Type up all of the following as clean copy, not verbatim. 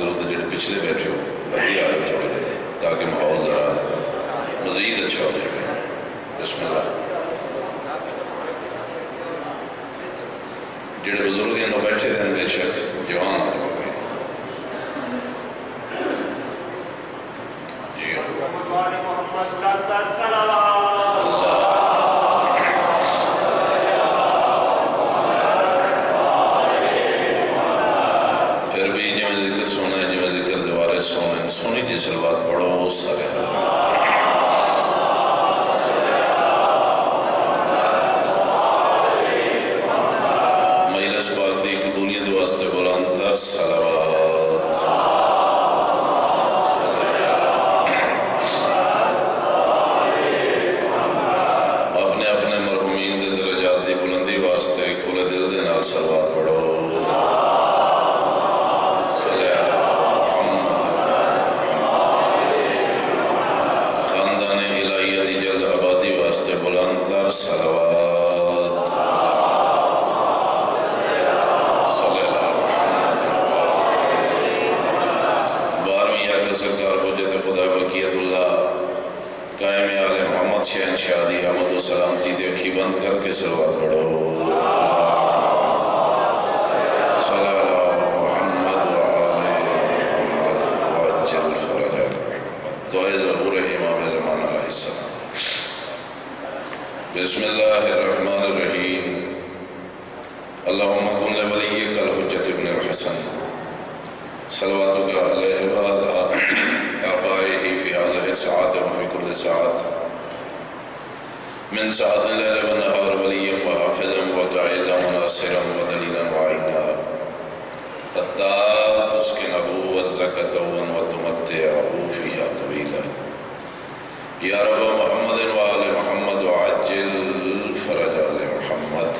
درود جڑے پچھلے بیٹھے ہو اگے آ چڑھ گئے تاکہ ماحول ذرا مزید اچھا ہو جائے. بسم اللہ. جڑے بزرگ ہیں بیٹھے رہن بے شک جوان ہو گئے. جی پھر بھی جو ذکر سونا ہے جو ذکر دوبارے سونا سونی جی سلوات پڑھو سارے مجلس پاک دی قبولیت واسطے بلند تر صلوات. اپنے اپنے مرحومین کے درجات دی بلندی واسطے کھلے دل دے نال صلوات پڑھو. شادی احمد و سلامتی دی اکھی بند کر کے سلوات پڑھو. صلی اللہ محمد وآلہ وعجل فرجہ. دعائے ظہور امام زمان علیہ السلام. بسم اللہ الرحمن الرحیم. اللہم کن لولیک الحجت ابن الحسن صلواتک علیہ وعلی آبائہ فی هذه الساعة وفی کل ساعة من ساعة الليل والنهار وليا وحافظا وقائدا وناصرا ودليلا وعينا حتى تسكنه والزكاة وتمتعه فيها طويلا. يا رب محمد وآل محمد وعجل فرج آل محمد.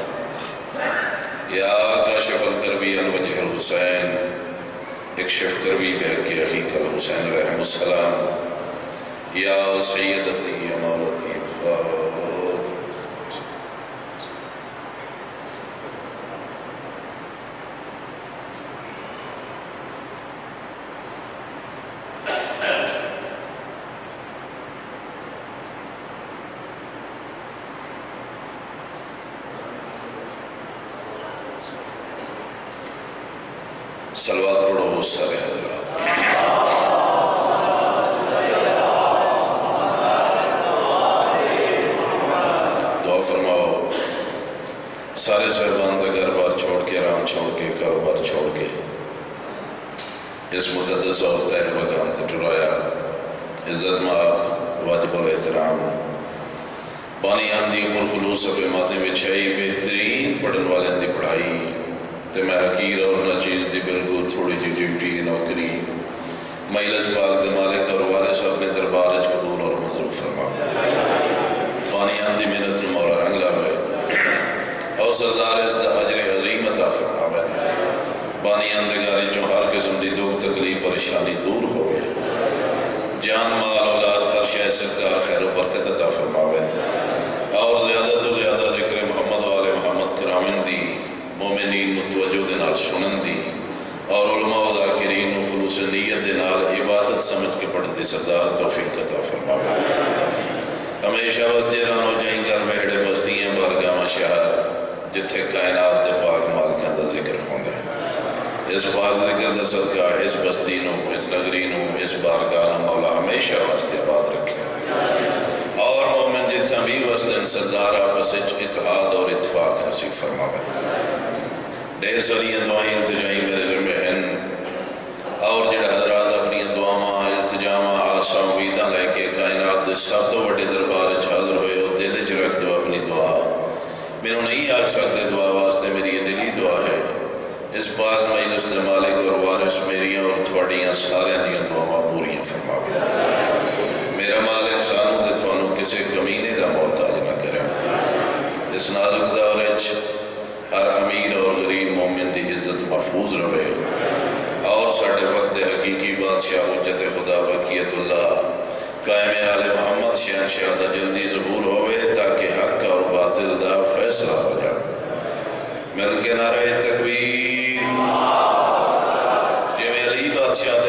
يا كاشف الكربي عن وجه الحسين اكشف كربي بحق أخيك الحسين عليه السلام. يا سيدتي يا مولتي صلوات پڑھو سارے حضرات. دعا فرماؤ سارے صاحبان کا گھر بار چھوڑ کے آرام چھوڑ کے کاروبار چھوڑ کے اس مقدس اور طاہر مقام تے ٹرایا. عزت مآب واجب الاحترام پانی آندھی پر خلوص اپنے مادے میں چھائی بہترین پڑھن والے دی پڑھائی تے میں حقیر اور ناچیز دی بالکل تھوڑی جی ڈیوٹی نوکری مجلس پاک دے مالک اور وارث اپنے دربار وچ قبول اور منظور فرما. فانی آندھی محنت مولا رنگ لاوے اور سردار اس دا اجر عظیم عطا فرماوے. بانی آندگاری چوں ہر قسم دی دکھ تکلیف پریشانی دور ہوئے. جان مال اولاد ہر شے سرکار خیر و برکت عطا فرماوے. اور زیادہ تو زیادہ ذکر محمد و آل محمد کرامن دی مومنین متوجہ دے نال سنن دی اور علماء و ذاکرین و خلوص نیت دے نال عبادت سمجھ کے پڑھن دی سردار توفیق عطا فرماوے. ہمیشہ بس جیران ہو جائیں گھر بہڑے بستیاں بارگاہ شہر جتھے کائنات دے پاک مالکاں دا ذکر ہوندا ہے. اس پاک ذکر دا صدقہ اس بستی نو اس نگری نو اس بارگاہ نو مولا ہمیشہ واسطے آباد رکھے. اور مومن جتھا بھی وسدن سردار آپس اتحاد اور اتفاق نصیب فرماوے. ڈھیر ساری دعائیں التجائیں میرے گھر میں ہیں اور جڑے حضرات اپنی دعاواں التجاواں آساں امیداں لے کے کائنات دے سب تو بڑے دربار وچ حاضر ہوئے ہو دل وچ رکھ دو اپنی دعا. مینوں نہیں آ سکتے دعا واسطے میری یہ دلی دعا ہے. اس پاک مجلس دے مالک اور وارث میریاں اور تھوڑیاں سارے دیاں دعاواں پوریاں فرماوے. میرا مالک سانوں تے تھانوں کسے کمینے دا محتاج نہ کرے. اس نازک دور وچ ہر امیر اور غریب مومن دی عزت محفوظ رہے اور ساڑھے وقت حقیقی بادشاہ حجت خدا بقیت اللہ قائم آل محمد شہنشاہ دا جلدی ظہور ہوئے تاکہ حق اور باطل دا فیصلہ ہو جائے. مل کے نعرہ تکبیر. جی علی بادشاہ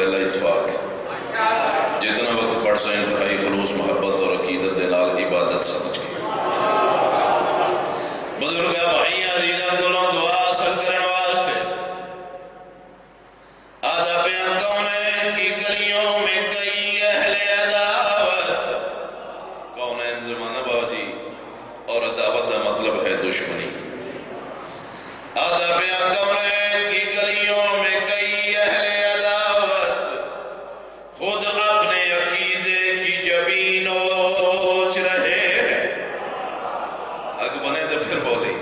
پہلا اتفاق جتنا وقت پڑھ سکیں انتہائی خلوص محبت اور عقیدت دے نال عبادت سمجھ کے بزرگ بھائی عزیزاں دلوں دعا اثر کرنے واسطے آدھا بیان کونین کی گلیوں میں کئی اہل عداوت کونین زمانہ بازی اور عداوت کا مطلب ہے دشمنی آدھا بیان کونین کی گلیوں میں کئی اہل عداوت خود اپنے عقیدے کی جبین نوچ رہے ہیں حق بنے تو پھر بولے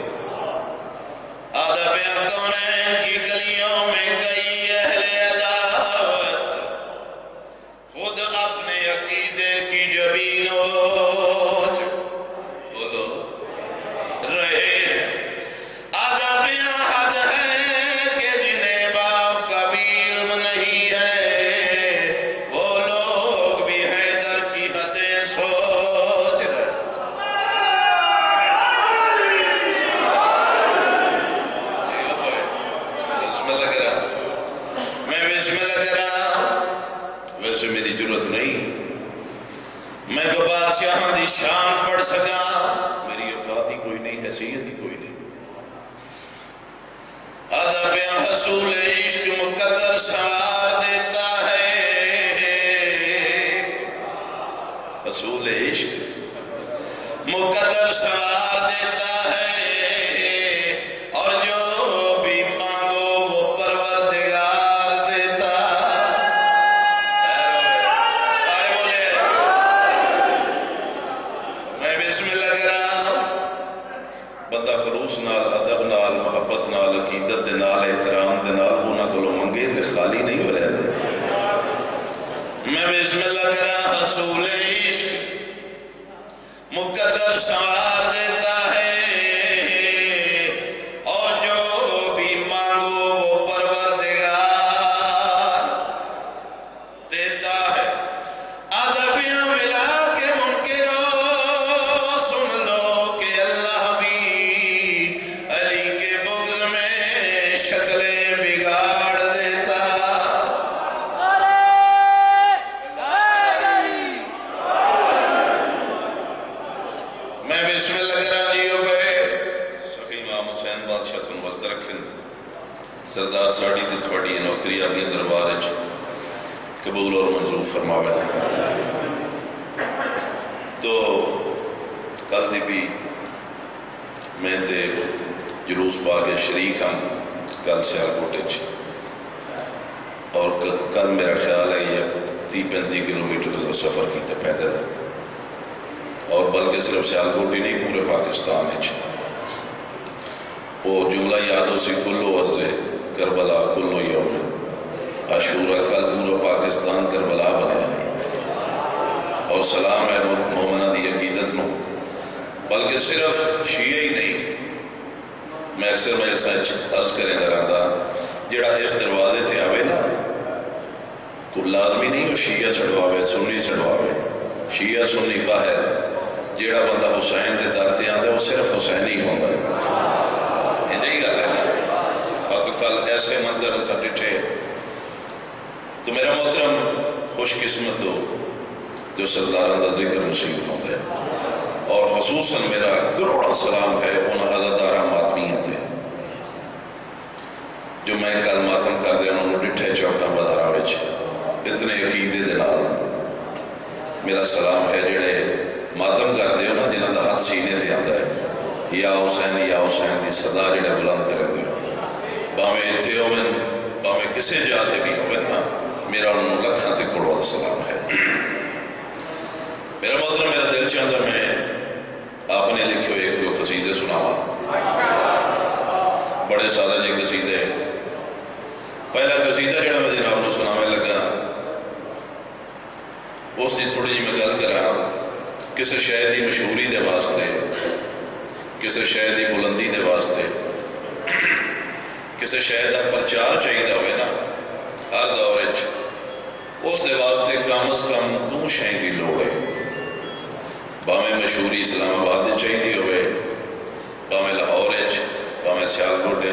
آدھا بیان کونین کی گلیوں میں کئی اہل عداوت خود اپنے عقیدے کی جبین نوچ بولو رہے ہیں آدھا بیان حد ہے کہ جنہیں باپ کا بھی علم نہیں ہے وہ لوگ بھی حیدر کی حدیں سوچ رہے بسم اللہ لگ رہا میں بسم اللہ لگ رہا ویسے میری ضرورت نہیں میں تو بادشاہ دی شان پڑھ سکا میری اوقات ہی کوئی نہیں حیثیت ہی کوئی نہیں آدھا بیان حصول عشق مقدر سوار دیتا ہے حصول عشق مقدر سوار دیتا ہے اور جو بھی مانگو وہ پروردگار دیتا سارے بولے میں بسم اللہ کر رہا ہوں بندہ خلوص نال ادب نال محبت نال عقیدت دے نال احترام دے نال انہاں کولوں منگے تے خالی نہیں ہو رہے میں بسم اللہ کر رہا حصول عشق مقدر سوار دیتا ہے اور جو بھی مانگو وہ پروردگار دیتا ہے آدھبیاں ملا کے منکرو سن لو کہ اللہ بھی علی کے بغل میں شکلیں بگاڑ دیتا میں بسم اللہ کرا جیو گئے سخی امام حسین بادشاہ تن وسط رکھن سردار ساڑی تے تھوڑی نوکری اپنے دربار قبول اور منظور فرماوے تو کل دی بھی میں تے جلوس پا کے شریک ہم کل سیالکوٹ اور کل میرا خیال ہے یہ 30-35 کلومیٹر کا سفر کیتا پیدل اور بلکہ صرف سیالکوٹ ہی نہیں پورے پاکستان وہ جملہ یادوں سے کلو عرض کربلا کلو یوم عاشورہ کل پورا پاکستان کربلا بنایا نہیں اور سلام ہے مومنہ دی عقیدت نو بلکہ صرف شیعہ ہی نہیں میں اکثر میں عرض کریں دراندہ جڑا اس دروازے تے آوے نا کوئی لازمی نہیں وہ شیعہ چھڑواوے سنی چھڑواوے شیعہ سنی باہر جیڑا بندہ حسین دے در تے آندا وہ صرف حسین ہی ہوگا یہ نہیں گل ہے نا اور کل ایسے منظر سب ڈٹھے تو میرا محترم خوش قسمت ہو جو سرداروں کا ذکر نصیب ہوتا ہے اور خصوصاً میرا کروڑا سلام ہے ان عزادارہ ماتمیت ہے جو میں کل ماتم کر دیا انہوں نے ڈٹھے چوکاں بازاراں وچ اتنے عقیدے دے نال میرا سلام ہے جڑے ماتم کر دے نا جنہاں دا ہاتھ سینے تے آندا ہے یا حسین دی صدا جڑے بلند کر دے باویں اتنے ہوئے باویں کسی جاتے بھی ہوئے نا میرا انہوں لکھاں تے کروڑا سلام ہے میرا مطلب میرا دل چاہتا میں آپ نے لکھے ایک دو قصیدے سناوا بڑے سادہ جی قصیدے پہلا قصیدہ جڑا میں جناب نے سناوے لگا اس کی تھوڑی جی میں گل کرا کسی شہر کی مشہوری دے واسطے کسی شہر کی بلندی دے واسطے کسی شہر کا پرچار چاہیے ہوئے نا ہر دور اس دے واسطے کم از کم دو شہر کی لوڑ ہے باویں مشہوری اسلام آباد چاہیے ہوئے باویں لاہور باویں سیالکوٹ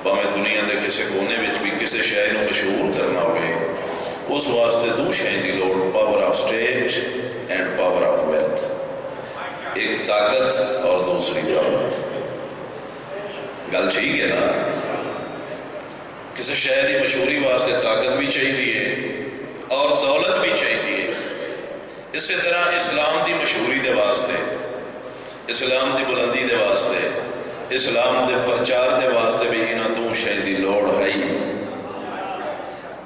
باویں دنیا کے کسی کونے بھی کسی شہر کو مشہور کرنا ہوئے اس واسطے دو شہر کی لوڑ، power of state and power of wealth, ایک طاقت اور دوسری دولت۔ گل ٹھیک ہے نا؟ کسی شہر کی مشہوری واسطے طاقت بھی چاہیے اور دولت بھی چاہیے۔ اسی طرح اسلام کی مشہوری دے واسطے، اسلام کی بلندی دے واسطے، اسلام کے پرچار دے واسطے بھی انہوں دو شہر کی لوڑ ہے،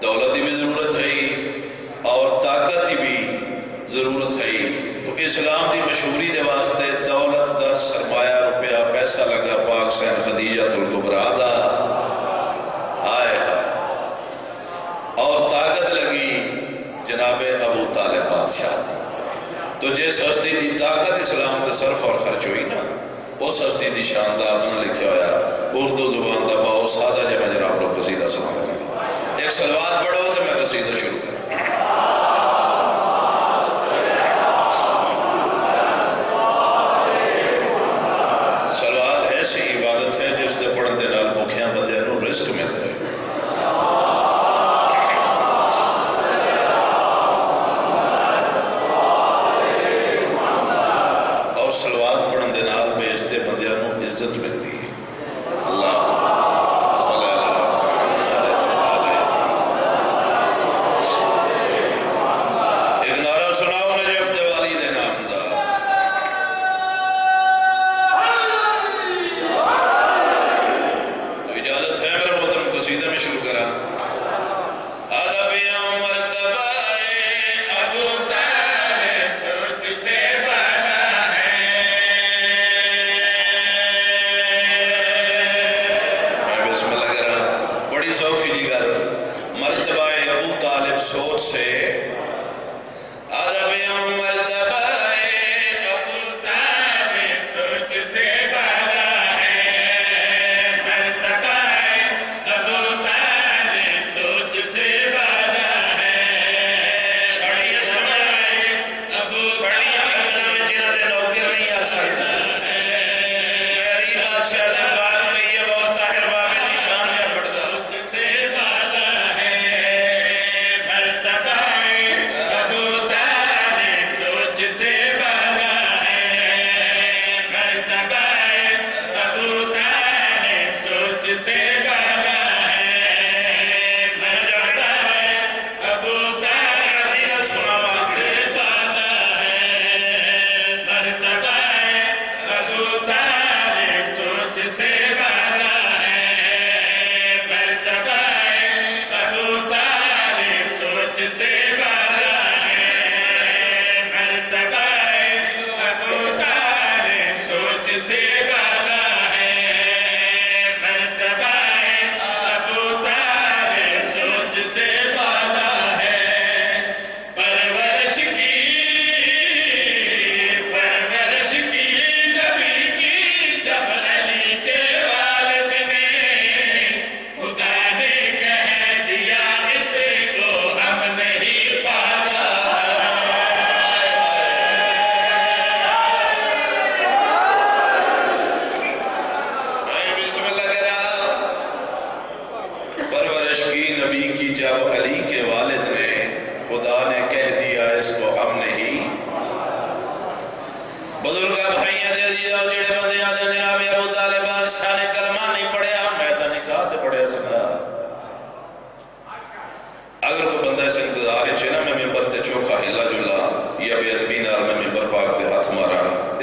دولت کی بھی ضرورت ہے اور طاقت کی بھی ضرورت ہے۔ تو اسلام کی مشہوری دے واسطے دولت دا سرمایہ روپیہ پیسہ لگا پاک سین خدیجہ الکبریٰ دا آئے، اور طاقت لگی جناب ابو طالب بادشاہ دی۔ تو جے سستی دی طاقت اسلام کے صرف اور خرچ ہوئی نا، وہ سستی دی شاندار نہ لکھا ہوا اردو زبان کا بہت سادہ جب میں جناب لوگ قصیدہ سنا لگا۔ ایک سلوات پڑھو تو میں قصیدہ شروع کروں۔ سلوات ایسی عبادت ہے جس سے پڑھن دے نال بھوکیاں بندے نوں رزق ملتا ہے۔ اور سلوات پڑھن دے نال بیچتے بندے نوں عزت ملتی ہے۔ اللہ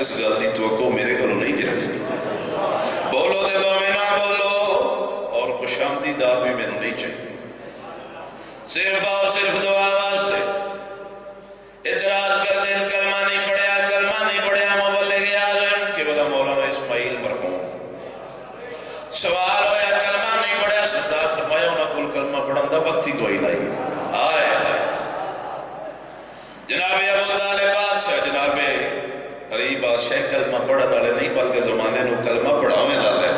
اس گل کی توقع میرے کو نہیں جی رکھنی۔ بولو دے باویں نہ بولو، اور خوشامدی داد بھی میرے نہیں چاہیے، صرف آؤ صرف دعا واسطے اعتراض کر دیں کلمہ نہیں پڑھیا مبلغ اعظم کہ بلا مولانا اسماعیل مرحوم سوال ہویا کلمہ نہیں پڑھیا، سردار فرمایا انہاں کول کلمہ پڑھن دا وقت ہی کوئی نہیں آئے۔ جناب ابو طالب بادشاہ جناب علی بادشاہ کلمہ پڑھن والے نہیں بلکہ زمانے نو کلمہ پڑھاویں والے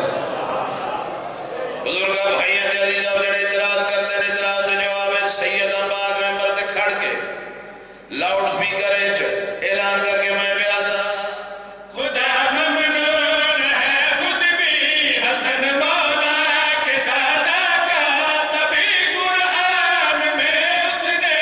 بزرگ بھائیاں دے عزیزاں جڑے اعتراض کرتے ہیں، اعتراض دے جواب سیداں پاک ممبر تے کھڑ کے لاؤڈ سپیکر وچ اعلان کر کے میں بیان خدا ممنون ہے خود بھی حسن مولا کے دادا کا، تبھی قرآن میں اس نے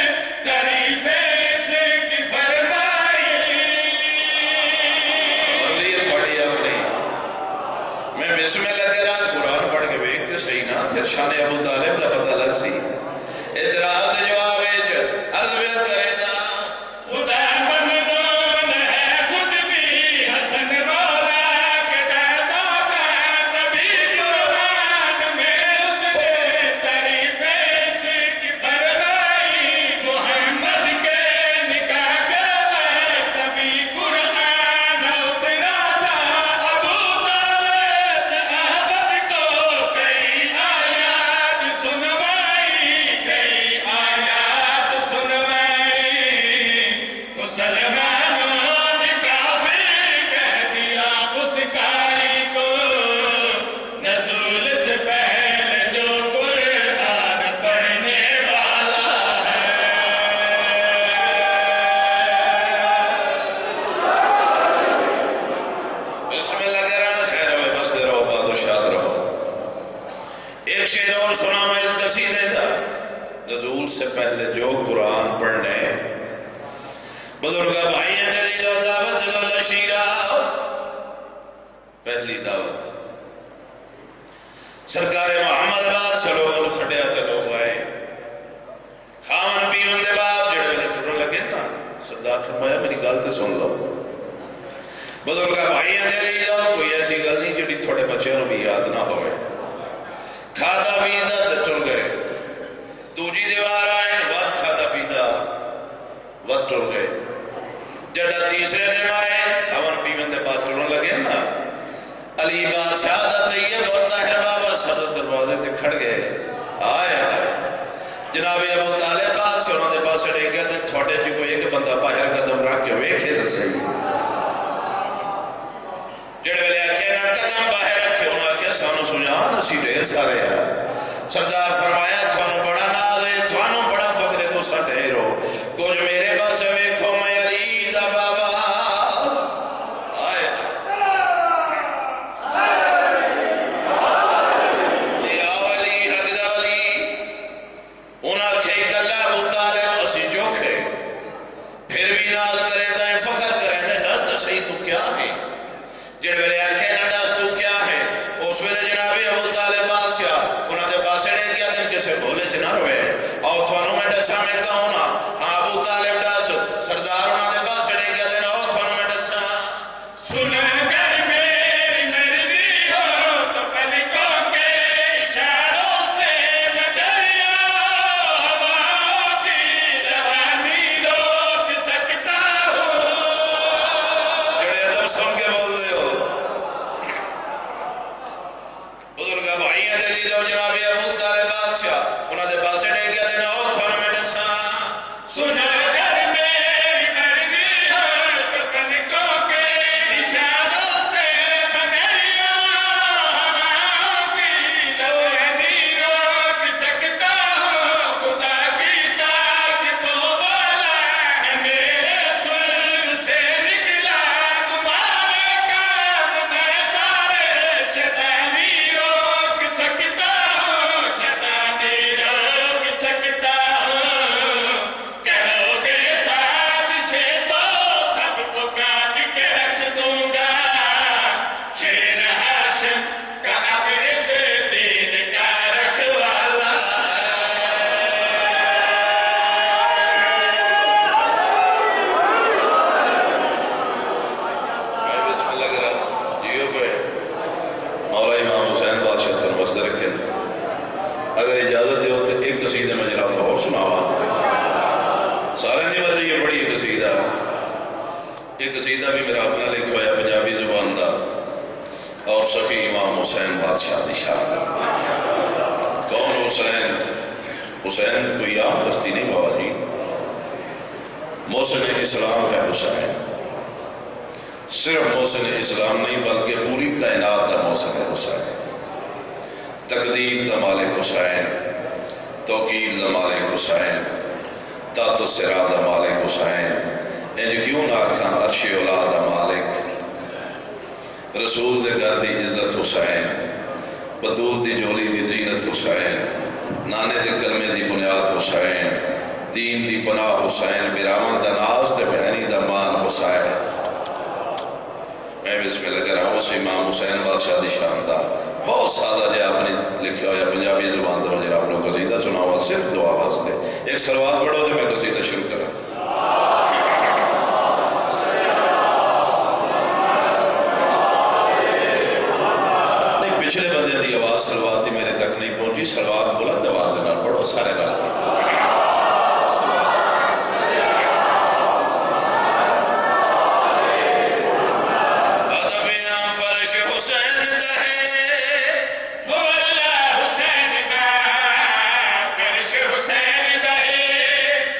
بزرگ بھائی جلیلو دعوت گل شیرہ پہلی دعوت سرکار محمد بعد چلو سڈیا تے لوگ آئے کھان پیون دے بعد جڑے ویلے ٹرن لگے نا سردار فرمایا میری گل تے سن لو بزرگ بھائی جلیلو کوئی ایسی گل نہیں جڑی تھوڑے بچوں بھی یاد نہ ہوئے کھادا پیتا تے ٹر گئے دوجی دیوار آئے ود کھادا پیتا ود ٹر گئے جڑا تیسرے دن آئے کھان پیون دے بعد ٹرن لگے نا علی بادشاہ دا طیب اور طاہر بابا صدر دروازے تے کھڑ گئے آئے جناب ابو طالب بات سے انہوں نے پاس اڑے گیا تے تھوڑے جی کوئی ایک بندہ باہر قدم رکھ کے ویکھے تے صحیح جڑے ویلے آکے نا قدم باہر رکھے انہوں نے آکے سانو سجان اسی ڈھیر سارے ہیں سردار فرمایا تھانو بڑا ناز ہے تھانو بڑا فکر تو سا ڈھیرو کچھ میرے پاس ویکھو میں علی دا بابا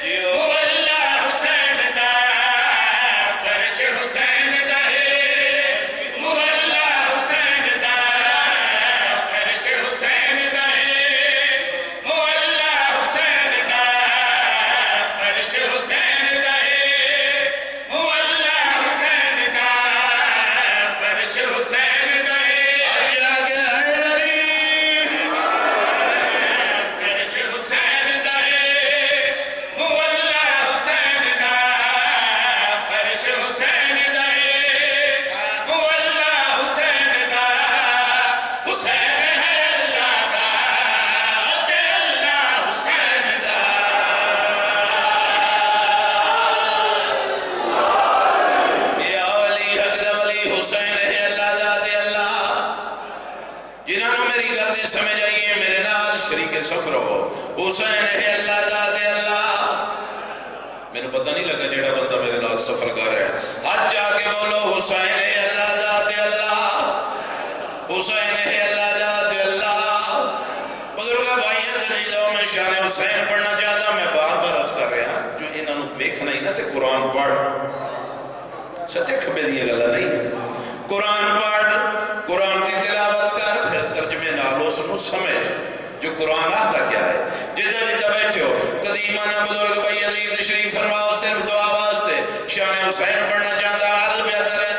جیو پتہ نہیں لگا جیڑا بندہ میرے نال سفر کر رہا ہے ہاتھ جا کے بولو حسین ہے اللہ ذات اللہ، حسین ہے اللہ ذات اللہ۔ بزرگ بھائیوں عزیزوں میں شان حسین پڑھنا چاہتا، میں بار بار عرض کر رہا جو انہاں نوں ویکھنا ہی نہ تے قرآن پڑھ، سچے کھبے دی گل نہیں، قرآن پڑھ، قرآن کی تلاوت کر، پھر ترجمے نال اس نوں سمجھ جو قرآن آتا کیا ہے۔ جدھر جدھر بیٹھے ہو قدیمانہ بزرگ بھائی عزیز تشریف فرماؤ، صرف دعا واسطے شان حسین پڑھنا چاہتا عرض بیان کرے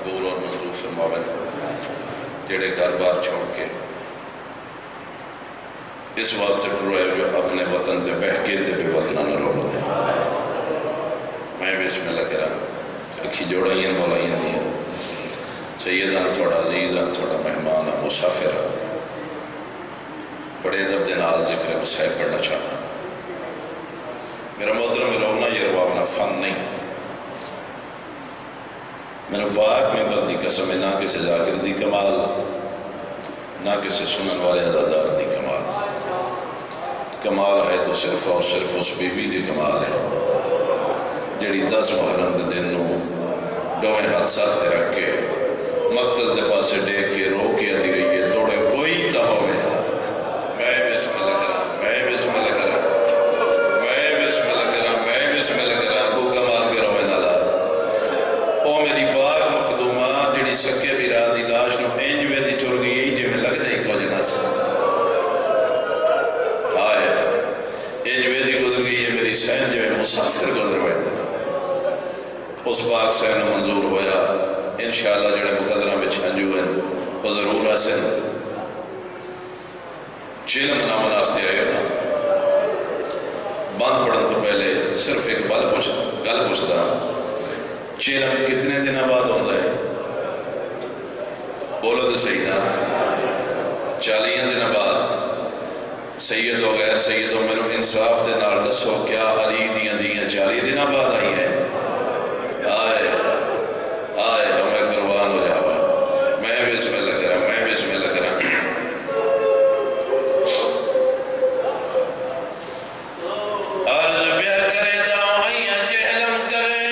قبول اور منظور فرماوے جڑے گھر بار چھوڑ کے اس واسطے ٹروئے جو اپنے وطن تے بہ کے تے بے وطنہ نہ رو دے میں بسم اللہ کرا اکھی جوڑائیں بولائیں دیا سیدان تھوڑا عزیزان تھوڑا مہمان مسافر بڑے ادب دے نال ذکر مسائب پڑھنا چاہتا میرا محترم رونا یہ روانا فن نہیں میرا پاک میں بردی قسم نہ کسی ذاکر دی کمال نہ کسی سنن والے ادادار دی کمال کمال ہے تو صرف اور صرف اس بی بی دی کمال ہے جڑی 10 محرم دے دن نو دویں ہاتھ ساتھ رکھ کے مقتل دے پاسے ڈیک کے رو کے دی گئی ہے توڑے کوئی تا ہوئے میں بسم اللہ کرا میں بسم اللہ کرا میں بسم اللہ کرا میں بسم اللہ کرا کو کمال کے روے نالا او میری باغ مخدومہ جڑی سکے بھی راہ دی لاش نو انجوے دی چور گئی جی میں لگ دے کو جنا سا آئے انجوے دی گزر گئی ہے میری سین جو ہے مسافر گزر ہوئے تھے اس باغ سین منظور ہویا انشاءاللہ جڑے مقدرہ میں چھنجو ہیں وہ ضرور حسن چیلم نام ناستے آئے نا باندھ پڑھن تو پہلے صرف ایک گل پوچھتا چیلم کتنے دن بعد ہوتا ہے بولو تو صحیح نا 40 دن بعد سید و غیر سید و میرے انصاف دے نال دسو کیا علی دیاں 40 دن بعد آئی ہیں آئے ہمیں قربان ہو جاوا میں بسم اللہ کرا میں بسم اللہ کرا عرض بیا کرے دعائیاں جہلم کرے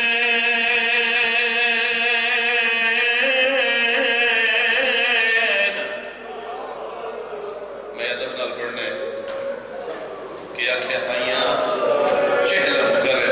میں ادب نال پڑھنے کیا آئیاں جہلم کرے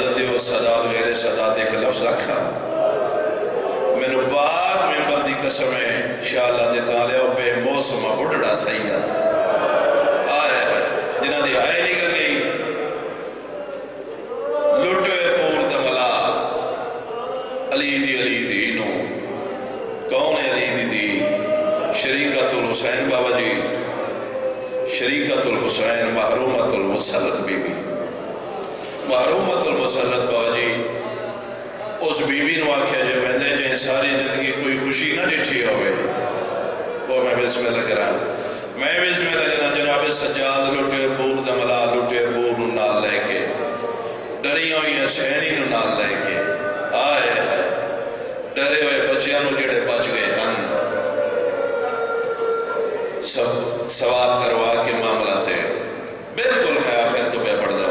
اجازت دیو سادات غیر سادات ایک لفظ رکھا مینو پاک ممبر دی قسم ہے انشاءاللہ دیتا لیا بے موسم بڑھڑا سید آئے جنہ دی آئے نکل گئی لٹوے پور دملا علی دی نو کون ہے علی دی شریکت الحسین بابا جی شریکت الحسین محرومت المسلط بی بی محرومت المسلط بابا جی اس بی بی نو آکھیا جو بندے جن ساری زندگی کوئی خوشی نہ ڈٹھی ہوئے وہ میں بسم اللہ کرا میں بسم اللہ کرا جناب سجاد لٹے پور دملا لٹے پور نو نال لے کے ڈری ہوئی حسینی نو نال لے کے آئے ڈرے ہوئے بچیاں نو جڑے بچ گئے ہن سب سواب کروا کے معاملہ تھے بالکل میں آخر تو پہ پڑھ دا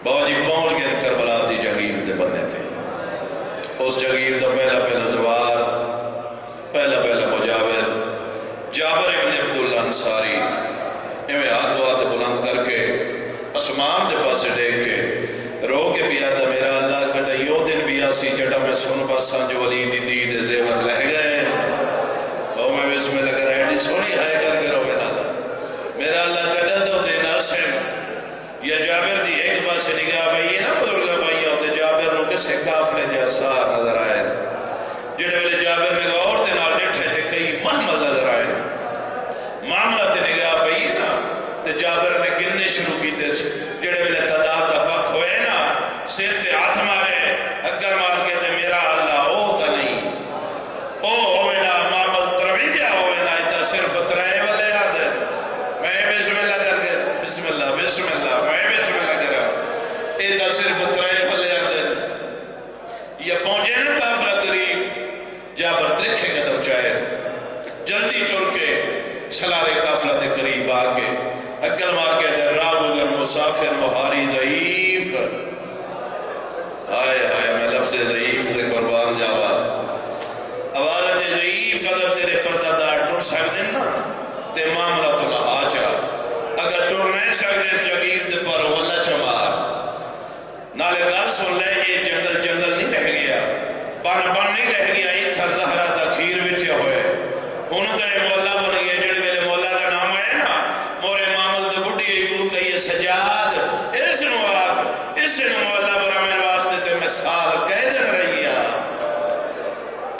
بابا جی پہنچ گئے کربلا دی جگیر دے بندے تھے اس جگیر دا پہلا زوار پہلا مجاور جابر ابن عبداللہ انصاری ایویں ہاتھ ہاتھ بلند کر کے اسمان دے پاسے دیکھ کے رو کے پیا دا میرا اللہ کٹائیو دن بھی آسی جڑا میں سن پاساں جو ولی دی دید زیور رہ گئے او میں بسم اللہ کر ایڈی سونی ہے کر کرو میرا اللہ کٹا دو دن آسم یا جابر دی ایک پاسے نگاہ بھائی نا بزرگا بھائی ہوتے جابر نو کسے کافلے دے اثار نظر آئے جڑے ویلے جابر نے اور دن آ ڈٹھے تھے کئی من نظر آئے معاملہ تے نگاہ بھائی نا تے جابر نے گننے شروع کی تے جڑے ویلے تعداد کا پک ہوئے نا سر تے ہاتھ مارے اگر مار کے تے میرا اللہ او تا نہیں او ہوئے نا معامل ترویجہ ہوئے نا ایتا صرف ترائے والے یاد ہے میں بسم اللہ کر کے بسم اللہ میں بسم اللہ کرا ایتا صرف ترائے والے یاد ہے یہ پہنچے نا کافرہ قریب جابر دیکھے قدم چاہے جلدی ٹر کے سلارے کافلہ دے قریب آگے اکل مار کے دے راہ گزر مسافر مہاری ضعیف آئے آئے میں لفظ ضعیف دے قربان جاوا آواز دے ضعیف اگر تیرے پردہ دار ٹر سکتے نا تے معاملہ تو نہ آ جا اگر ٹر نہیں سکتے جگیر دے پر واللہ چمار نالے گال سن لے یہ جنگل نہیں رہ گیا بن نہیں رہ گیا یہ تھا زہرہ دا کھیر بچے ہوئے انہوں نے مولا بن گئے جڑے میرے مولا کا نام ہے نا مورے معامل دے بڑی ایکو کہیے سجاد اس نو مولا بنا میرے واسطے تے مثال کہہ دن رہی ہے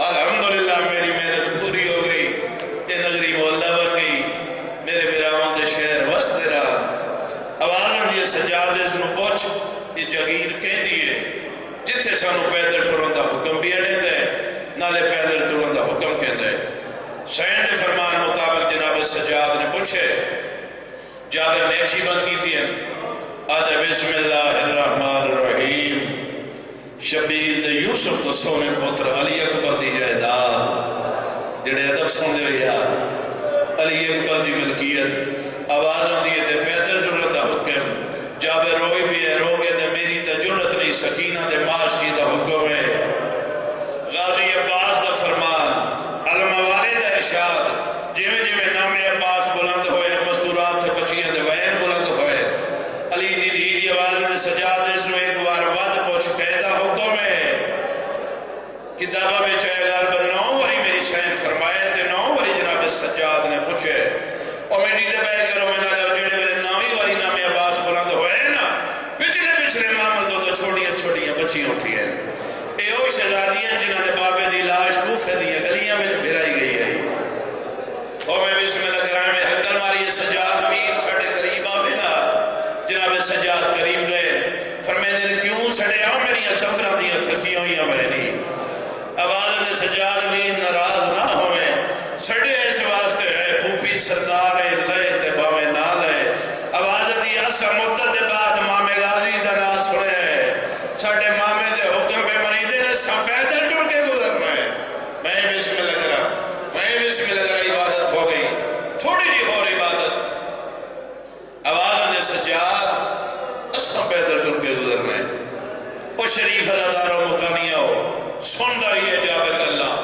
الحمدللہ میری محنت پوری ہو گئی یہ نگری مولا بن گئی میرے براہوں دے شہر وسط رہا آواز یہ سجاد اس نو پوچھ یہ جگیر کہہ دیئے جسے سانو پیدل ٹرن دا حکم بھی اڑے دے نالے پیدل ٹرن دا حکم کہہ دے سین دے فرمان مطابق جناب سجاد نے پوچھے جابر نے ایسی بات کی تھی آج بسم اللہ الرحمن الرحیم شبیر دے یوسف تو سونے پتر علی اکبر دی جائیداد جڑے ادب سن دے یار علی اکبر دی ملکیت آوازوں دیئے تے پیدل ٹرن دا حکم جابر روئی بھی ہے رو گئے تے میری تے جرت نہیں سکینہ دے معاشی دا حکم ہے غازی عباس دا فرمان الموارد دا ارشاد جویں نام عباس بلند ہوئے مستورات سے بچیاں دے وین بلند ہوئے علی دی دی آواز میں سجاد اس میں ایک بار ود پوچھ قیدہ حکم ہے کتابہ میں شہر پر 9 وری میری شہن فرمائے تے 9 وری جناب سجاد نے پوچھے اور میں نیدے بیٹھ کرو میں نہ جڑے ویلے 9ویں واری نام عباس بلند ہوئے نا پچھلے معامل تو چھوٹیاں بچیاں اٹھی ہیں اے وہ شہزادیاں جنہاں نے بابے دی لاش کوفے دی گلیاں میں پھرائی گئی ہے اور میں بسم اللہ کرائے میں حقل ماری سجاد میر سڑے قریب آوے نا جناب سجاد قریب گئے فرمائے دن کیوں سڑے آؤ میری سفرہ دیا تھکی ہوئی آمینی آواز نے سجاد میر ناراض نہ ہوئے سڑے اس واسطے ہے پھوپی سردار لئے تے باوے نہ لئے آواز دی اثر مدت بعد مامے غازی دا نام سنے سڑے مامے دے حکم پہ مریدے نے سب پیدل ٹوٹ کے گزرنا ہے میں بسم اللہ کرا عبادت ہو گئی تھوڑی جی اور عبادت آواز نے سجاد اسم پیدل ٹوٹ کے گزرنا ہے وہ شریف ازاداروں مقامیہ ہو سن رہی ہے جابر اللہ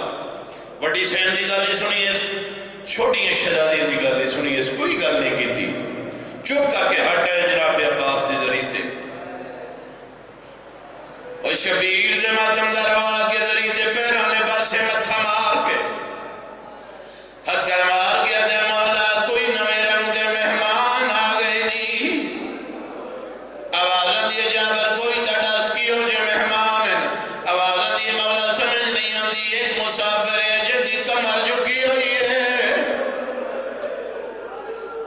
بڑی سین دی گالی سنی ہے چھوٹی شہزادی دی گالی سنی ہے کوئی گل نہیں کی تھی چپ کر کے ہٹ ہے جناب عباس دی ذریعے تھے شبیر سے ماتم دروا کے ذریعے سے پیرانے پاسے متھا مار کے ہتھکر مار کے دے مولا کوئی نوے رنگ دے مہمان آ گئے نہیں آواز دیے جابر کوئی تڑاس کی ہو جو مہمان ہے آواز دیے مولا سمجھ نہیں آتی ایک مسافر ہے جدی کمر جھکی ہوئی ہے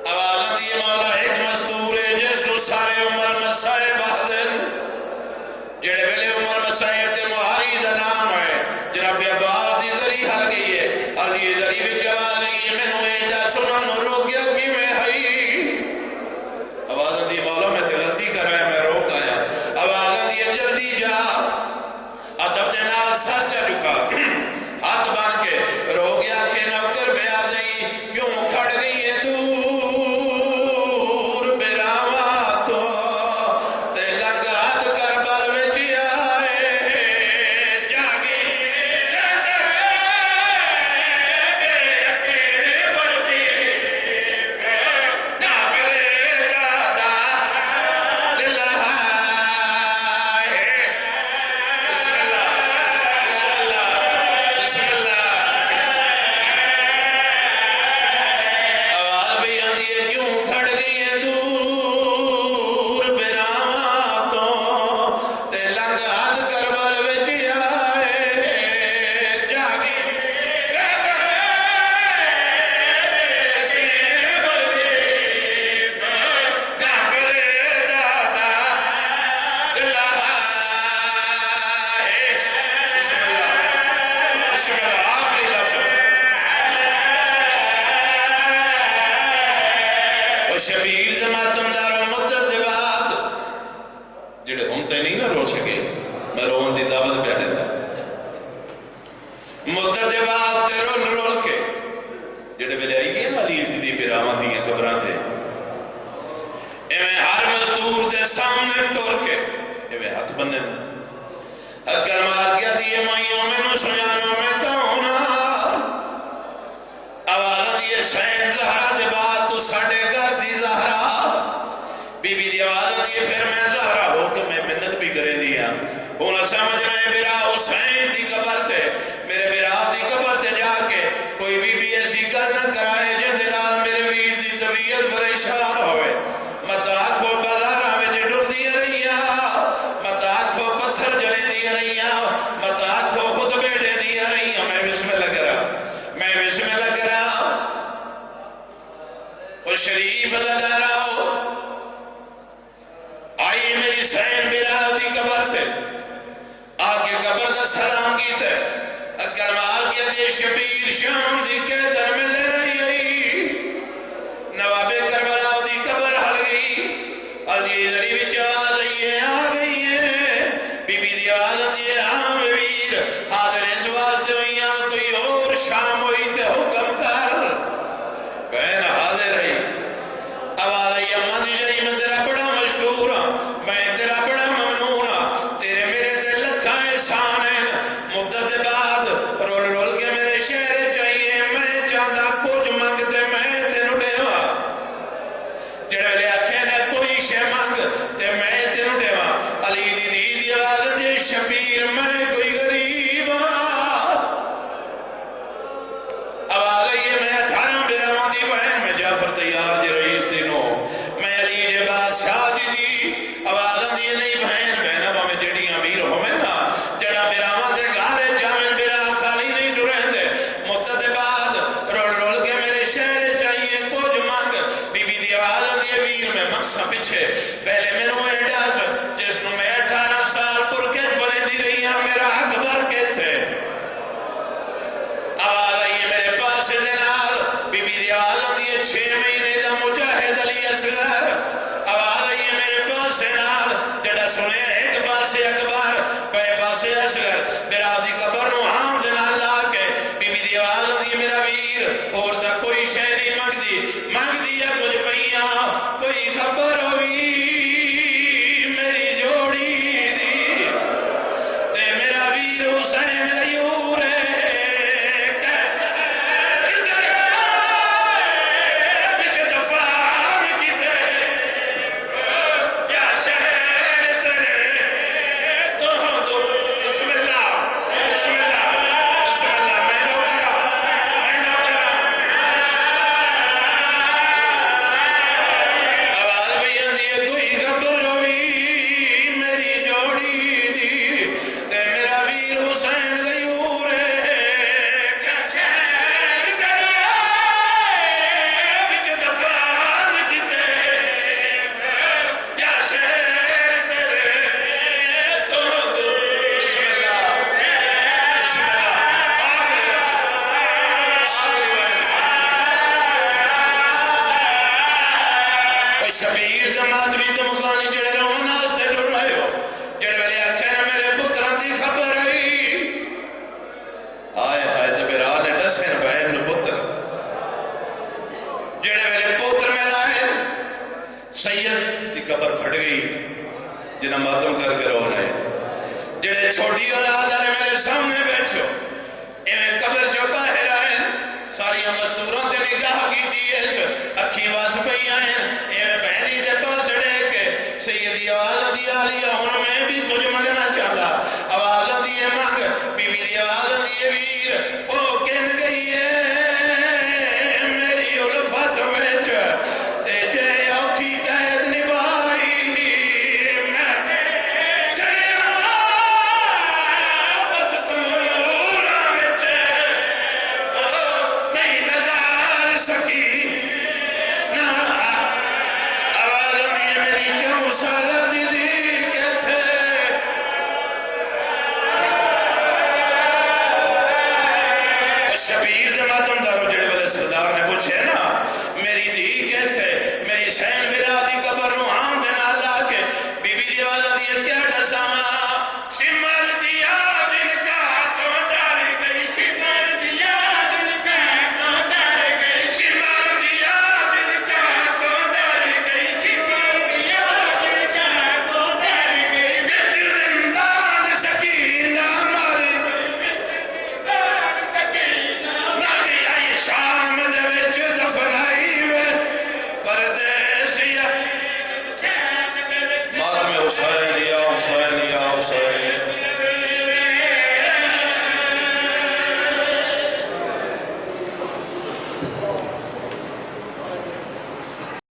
آواز دیے مولا ایک مزدور ہے جس کو سارے عمر مسائے بہدن جڑے ویلے عمر مسائے تے مہاری دا نام ہے جناب عباس دی ذری ہل گئی ہے آدھی ذری بھی گوا نہیں ہے میں نے ایڈا سنا نو رو گیا کہ میں ہائی آواز دی مولا میں غلطی کر رہا ہے میں روک آیا آواز دی جلدی جا ادب دے نال سر چا چکا ہاتھ باندھ کے رو گیا کہ نوکر پہ آ جائی کیوں کھڑ گئی ہے دور براواں تو تے لگات کر بل وچ آئے جاگی بڑھتی نہ کرے دادا للہ بسم اللہ آواز بھی آتی ہے کیوں کھڑ گئی ہے دور براواں تو تے لگات کر بل وچ آئے جاگی نہ کرے دادا للہ بسم اللہ آخری لفظ اور شبیر سے ماتم دار مدت دے بعد جڑے ہم تے نہیں نہ رو سکے میں رون دی دعوت پہ دیتا مدت دے بعد تے رول رول کے جڑے ویلے آئی گئے مریض دی براواں دی قبراں تے ایویں ہر مزدور دے سامنے ٹور کے ایویں ہاتھ بننے اگر مار گیا دیے مائیوں میں نو سجانوں میں کون آواز دیے سین زہرا دے بعد تو ساڑے گھر دی زہرا بی بی دی آواز دیے پھر میں زہرا ہو کہ میں منت بھی کرے دیا انہاں سمجھ رہے میرا حسین دی قبر تے میرے میرا دی قبر تے جا کے کوئی بی ایسی گل نہ کرائے جن دلال میرے ویر دی طبیعت پریشان ہوئے مت آکھو بازاراں وچ ٹردیاں رہیاں مت آکھو پتھر جلے دیا رہیاں مت آکھو خود بیٹھے دیا رہیاں میں بسم اللہ کرا وہ شریف لگا رہا ہو آئی میری سین میرا دی قبر تے آگے قبر دا سلام کیتے اگر مار کے دے شبیر شام دی کے در میں